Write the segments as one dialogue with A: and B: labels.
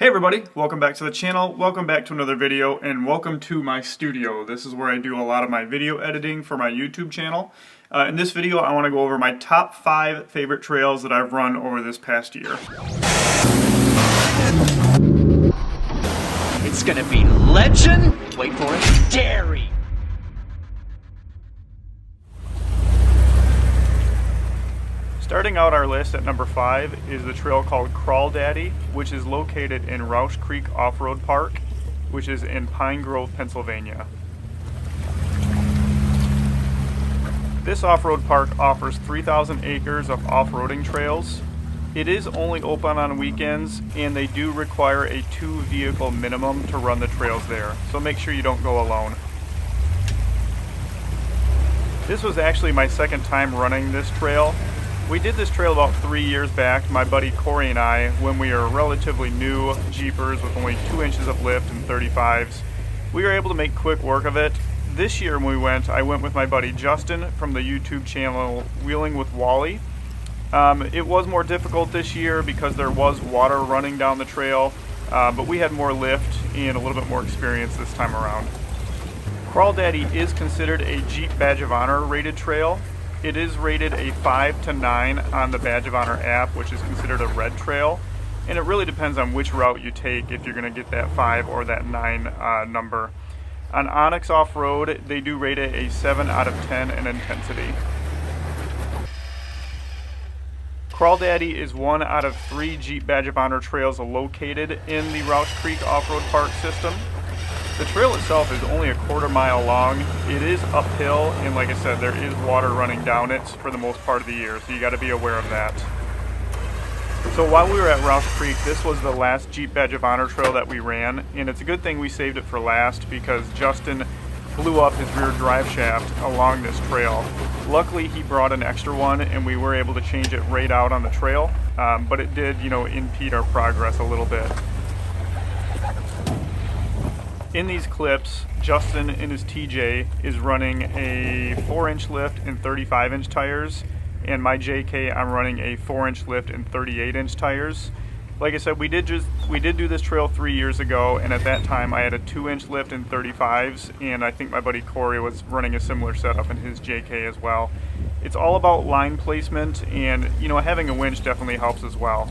A: Hey everybody, welcome back to the channel, welcome back to another video, and welcome to my studio. This is where I do a lot of my video editing for my YouTube channel. In this video I want to go over my top 5 favorite trails that I've run over this past year.
B: It's gonna be legend, wait for it, dairy!
A: Starting out our list at number 5 is the trail called Crawl Daddy, which is located in Roush Creek Off-Road Park, which is in Pine Grove, Pennsylvania. This off-road park offers 3,000 acres of off-roading trails. It is only open on weekends, and they do require a 2-vehicle minimum to run the trails there, so make sure you don't go alone. This was actually my second time running this trail. We did this trail about 3 years back, my buddy Corey and I, when we were relatively new Jeepers with only 2 inches of lift and 35s. We were able to make quick work of it. This year when we went, I went with my buddy Justin from the YouTube channel Wheeling with Wally. It was more difficult this year because there was water running down the trail, but we had more lift and a little bit more experience this time around. Crawl Daddy is considered a Jeep Badge of Honor rated trail. It is rated a 5 to 9 on the Badge of Honor app, which is considered a red trail, and it really depends on which route you take if you're going to get that 5 or that 9 number. On Onyx Off-Road, they do rate it a 7 out of 10 in intensity. Crawl Daddy is 1 out of 3 Jeep Badge of Honor trails located in the Roush Creek Off-Road Park system. The trail itself is only a quarter-mile long. It is uphill, and like I said, there is water running down it for the most part of the year, so you got to be aware of that. So while we were at Roush Creek, this was the last Jeep Badge of Honor trail that we ran, and it's a good thing we saved it for last because Justin blew up his rear drive shaft along this trail. Luckily, he brought an extra one, and we were able to change it right out on the trail, but it did, impede our progress a little bit. In these clips, Justin in his TJ is running a 4-inch lift and 35-inch tires, and my JK I'm running a 4-inch lift and 38-inch tires. Like I said, we did do this trail 3 years ago, and at that time I had a 2-inch lift and 35s, and I think my buddy Corey was running a similar setup in his JK as well. It's all about line placement, and having a winch definitely helps as well.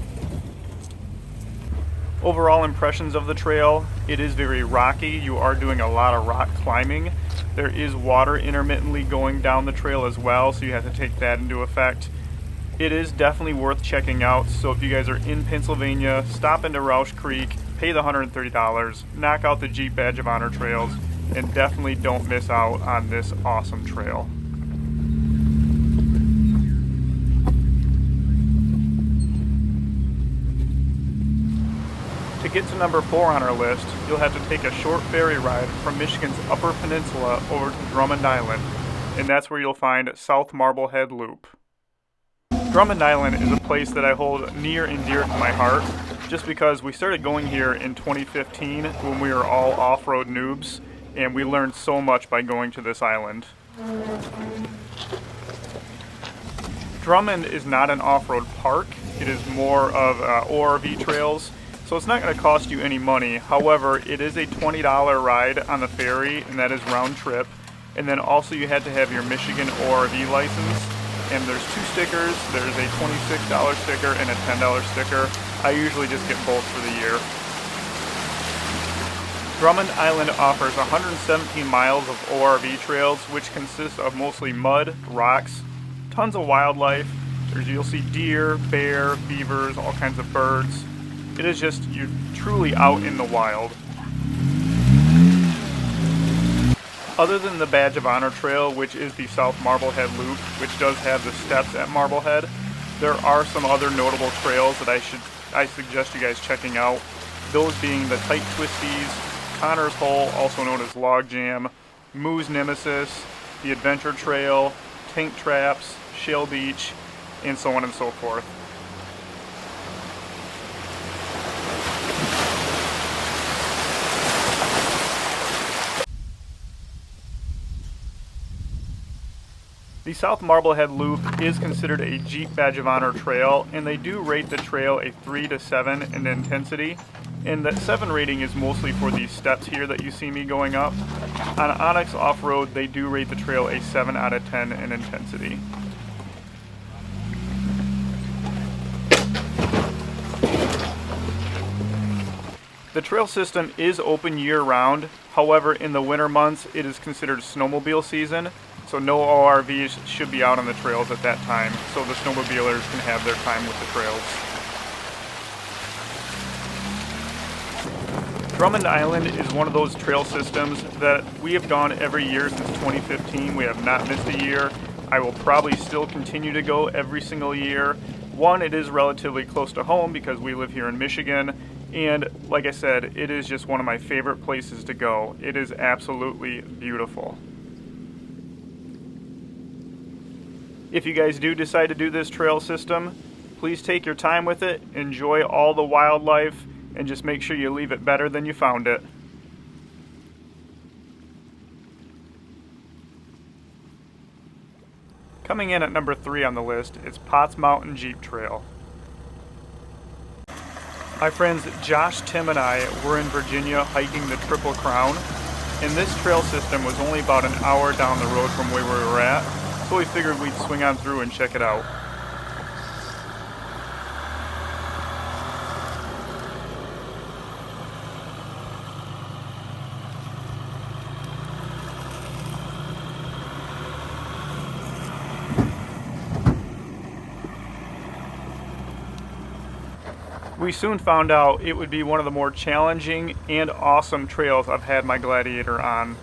A: Overall impressions of the trail, it is very rocky. You are doing a lot of rock climbing. There is water intermittently going down the trail as well, so you have to take that into effect. It is definitely worth checking out, so if you guys are in Pennsylvania, stop into Roush Creek, pay the $130, knock out the Jeep Badge of Honor trails, and definitely don't miss out on this awesome trail. To get to number 4 on our list, you'll have to take a short ferry ride from Michigan's Upper Peninsula over to Drummond Island, and that's where you'll find South Marblehead Loop. Drummond Island is a place that I hold near and dear to my heart, just because we started going here in 2015 when we were all off-road noobs, and we learned so much by going to this island. Drummond is not an off-road park, it is more of ORV trails. So it's not going to cost you any money. However, it is a $20 ride on the ferry, and that is round trip. And then also you had to have your Michigan ORV license. And there's 2 stickers. There's a $26 sticker and a $10 sticker. I usually just get both for the year. Drummond Island offers 117 miles of ORV trails, which consist of mostly mud, rocks, tons of wildlife. You'll see deer, bear, beavers, all kinds of birds. It is just, you're truly out in the wild. Other than the Badge of Honor Trail, which is the South Marblehead Loop, which does have the steps at Marblehead, there are some other notable trails that I suggest you guys checking out. Those being the Tight Twisties, Connor's Hole, also known as Log Jam, Moo's Nemesis, the Adventure Trail, Tank Traps, Shale Beach, and so on and so forth. The South Marblehead Loop is considered a Jeep Badge of Honor trail, and they do rate the trail a 3 to 7 in intensity. And that 7 rating is mostly for these steps here that you see me going up. On Onyx Off-Road, they do rate the trail a 7 out of 10 in intensity. The trail system is open year-round. However, in the winter months, it is considered snowmobile season, so no ORVs should be out on the trails at that time, so the snowmobilers can have their time with the trails. Drummond Island is one of those trail systems that we have gone every year since 2015. We have not missed a year. I will probably still continue to go every single year. One, it is relatively close to home because we live here in Michigan, and like I said, it is just one of my favorite places to go. It is absolutely beautiful. If you guys do decide to do this trail system, please take your time with it, enjoy all the wildlife, and just make sure you leave it better than you found it. Coming in at number 3 on the list is Potts Mountain Jeep Trail. My friends Josh, Tim, and I were in Virginia hiking the Triple Crown, and this trail system was only about an hour down the road from where we were at, so we figured we'd swing on through and check it out. We soon found out it would be one of the more challenging and awesome trails I've had my Gladiator on.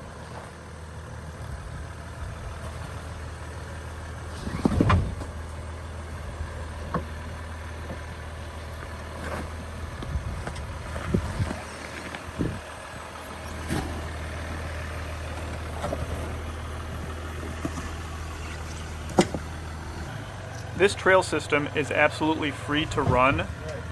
A: This trail system is absolutely free to run.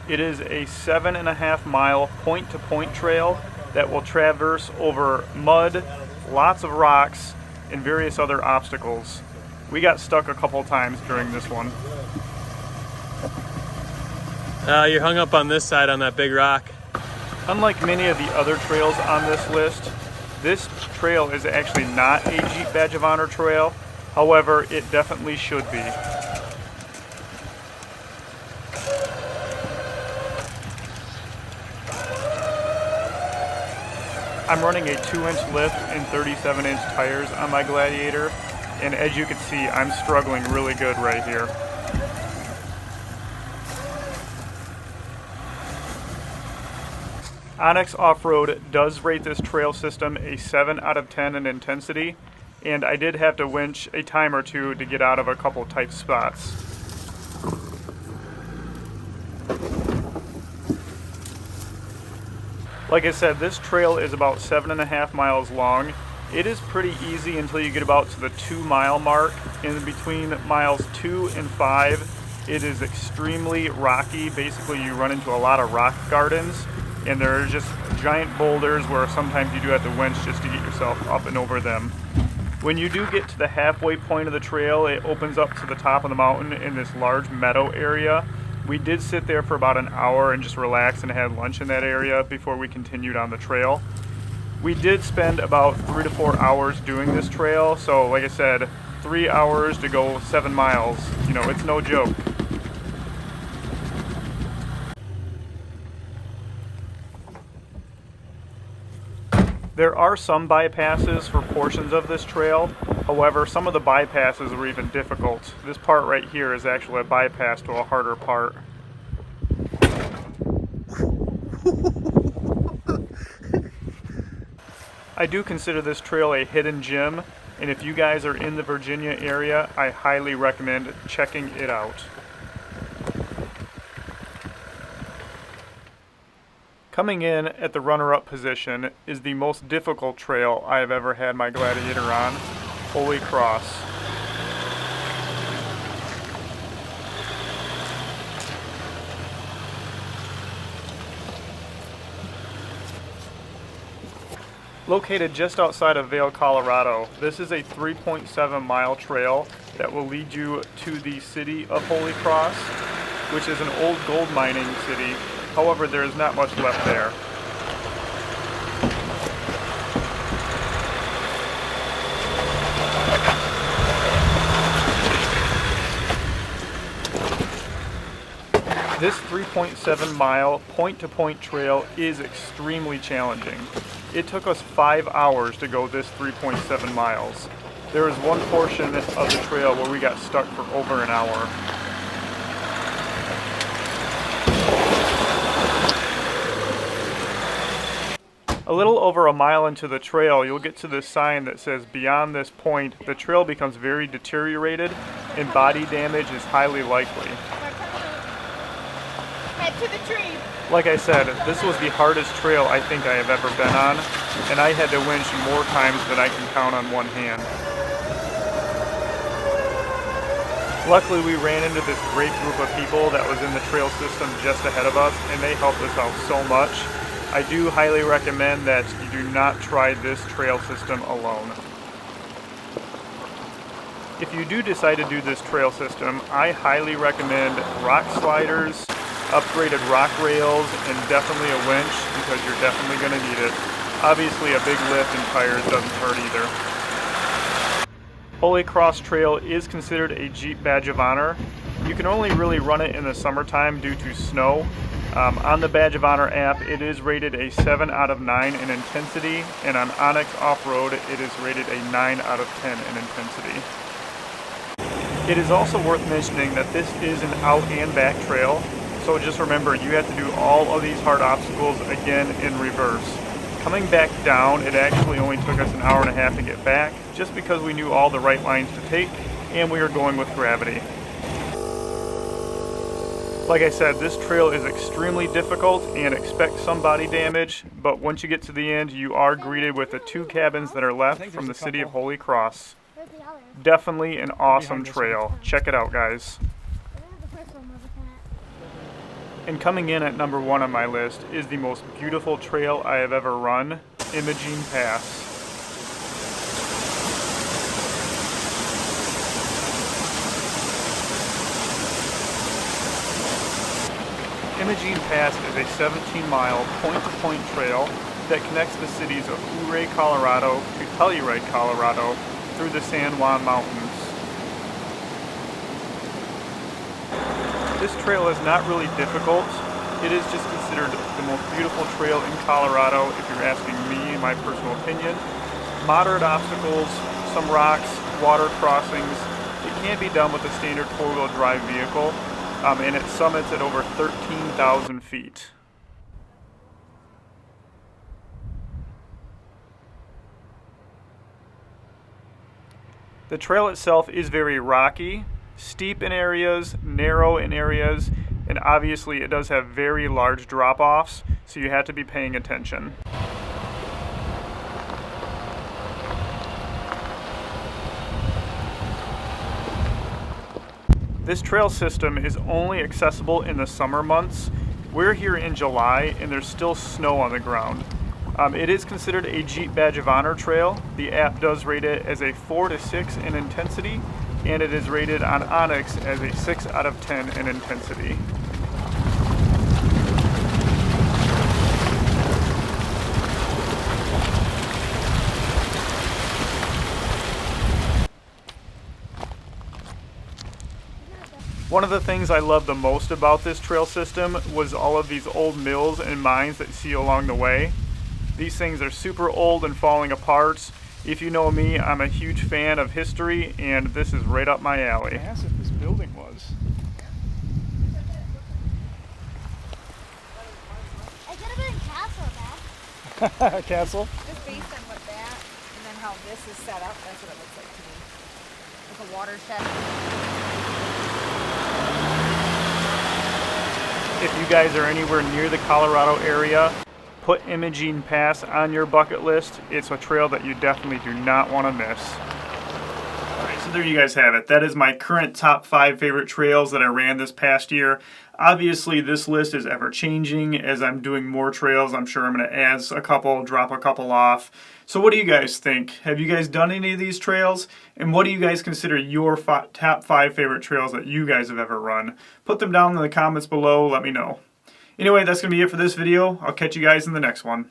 A: It is a 7.5 mile point-to-point trail that will traverse over mud, lots of rocks, and various other obstacles. We got stuck a couple times during this one.
C: You're hung up on this side on that big rock.
A: Unlike many of the other trails on this list, this trail is actually not a Jeep Badge of Honor trail. However, it definitely should be. I'm running a 2-inch lift and 37-inch tires on my Gladiator, and as you can see, I'm struggling really good right here. Onyx Off-Road does rate this trail system a 7 out of 10 in intensity, and I did have to winch a time or two to get out of a couple tight spots. Like I said, this trail is about 7.5 miles long. It is pretty easy until you get about to the 2-mile mark. In between miles 2 and 5, it is extremely rocky. Basically, you run into a lot of rock gardens, and there are just giant boulders where sometimes you do have to winch just to get yourself up and over them. When you do get to the halfway point of the trail, it opens up to the top of the mountain in this large meadow area. We did sit there for about an hour and just relax and had lunch in that area before we continued on the trail. We did spend about 3 to 4 hours doing this trail, so like I said, 3 hours to go 7 miles. You know, it's no joke. There are some bypasses for portions of this trail. However, some of the bypasses were even difficult. This part right here is actually a bypass to a harder part. I do consider this trail a hidden gem, and if you guys are in the Virginia area, I highly recommend checking it out. Coming in at the runner-up position is the most difficult trail I have ever had my Gladiator on, Holy Cross. Located just outside of Vail, Colorado, this is a 3.7 mile trail that will lead you to the city of Holy Cross, which is an old gold mining city However, there is not much left there. This 3.7 mile point-to-point trail is extremely challenging. It took us 5 hours to go this 3.7 miles. There was one portion of the trail where we got stuck for over an hour. A little over a mile into the trail, you'll get to this sign that says, "Beyond this point, the trail becomes very deteriorated and body damage is highly likely."
D: Head to the tree.
A: Like I said, this was the hardest trail I think I have ever been on, and I had to winch more times than I can count on one hand. Luckily, we ran into this great group of people that was in the trail system just ahead of us, and they helped us out so much. I do highly recommend that you do not try this trail system alone. If you do decide to do this trail system, I highly recommend rock sliders, upgraded rock rails, and definitely a winch, because you're definitely going to need it. Obviously, a big lift and tires doesn't hurt either. Holy Cross Trail is considered a Jeep Badge of Honor. You can only really run it in the summertime due to snow. On the Badge of Honor app, it is rated a 7 out of 9 in intensity, and on Onyx Off-Road, it is rated a 9 out of 10 in intensity. It is also worth mentioning that this is an out and back trail, so just remember you have to do all of these hard obstacles again in reverse. Coming back down, it actually only took us an hour and a half to get back, just because we knew all the right lines to take, and we were going with gravity. Like I said, this trail is extremely difficult and expect some body damage, but once you get to the end, you are greeted with the 2 cabins that are left from the city of Holy Cross. Definitely an awesome trail. Check it out, guys. And coming in at number 1 on my list is the most beautiful trail I have ever run, Imogene Pass. Imogene Pass is a 17-mile point-to-point trail that connects the cities of Ouray, Colorado to Telluride, Colorado through the San Juan Mountains. This trail is not really difficult. It is just considered the most beautiful trail in Colorado if you're asking me, my personal opinion. Moderate obstacles, some rocks, water crossings. It can be done with a standard 4-wheel drive vehicle. And it summits at over 13,000 feet. The trail itself is very rocky, steep in areas, narrow in areas, and obviously it does have very large drop-offs, so you have to be paying attention. This trail system is only accessible in the summer months. We're here in July and there's still snow on the ground. It is considered a Jeep Badge of Honor trail. The app does rate it as a 4 to 6 in intensity, and it is rated on Onyx as a 6 out of 10 in intensity. One of the things I love the most about this trail system was all of these old mills and mines that you see along the way. These things are super old and falling apart. If you know me, I'm a huge fan of history, and this is right up my alley.
E: How massive this building was.
D: I could have been a castle, Dad.
E: A castle?
F: Just based on what that, and then how this is set up, that's what it looks like to me. Like a watershed.
A: If you guys are anywhere near the Colorado area, put Imogene Pass on your bucket list. It's a trail that you definitely do not want to miss. Alright, so there you guys have it. That is my current top 5 favorite trails that I ran this past year. Obviously, this list is ever changing. As I'm doing more trails, I'm sure I'm going to add a couple, drop a couple off. So what do you guys think? Have you guys done any of these trails? And what do you guys consider your top 5 favorite trails that you guys have ever run? Put them down in the comments below. Let me know. Anyway, that's going to be it for this video. I'll catch you guys in the next one.